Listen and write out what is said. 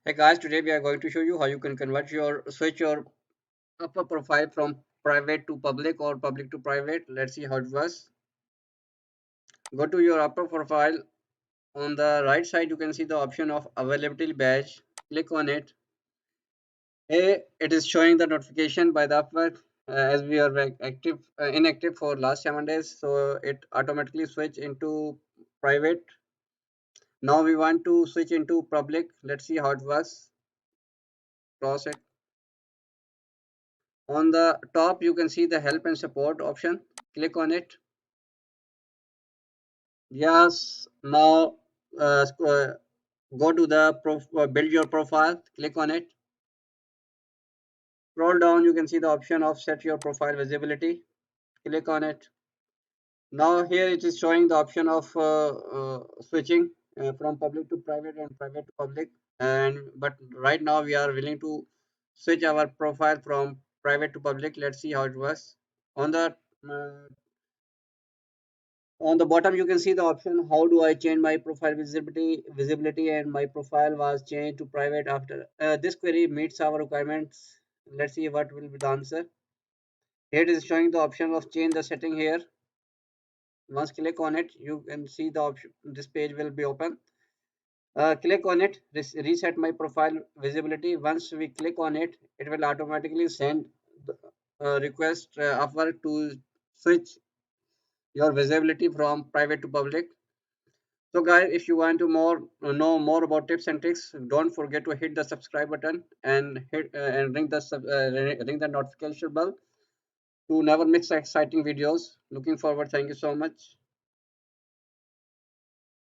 Hey guys, today we are going to show you how you can switch your upper profile from private to public or public to private. Let's see how it works. Go to your upper profile. On the right side, you can see the option of availability badge. Click on it. It is showing the notification by the Upwork as we are inactive for last 7 days. So it automatically switch into private. Now we want to switch into public. Let's see how it works. Cross it. On the top, you can see the help and support option. Click on it. Yes, now go to the build your profile. Click on it. Scroll down, you can see the option of set your profile visibility. Click on it. Now here it is showing the option of switching from public to private and private to public. And but right now we are willing to switch our profile from private to public. Let's see how it works. On the uh, On the bottom, you can see the option how do I change my profile visibility, and my profile was changed to private after this query meets our requirements. Let's see what will be the answer. Here it is showing the option of change the setting here. Once click on it, you can see the option. This page will be open. Click on it, reset my profile visibility. Once we click on it, it will automatically send the request Upwork to switch your visibility from private to public. So guys, if you want to know more about tips and tricks, don't forget to hit the subscribe button and ring the notification bell to never miss exciting videos. Looking forward. Thank you so much.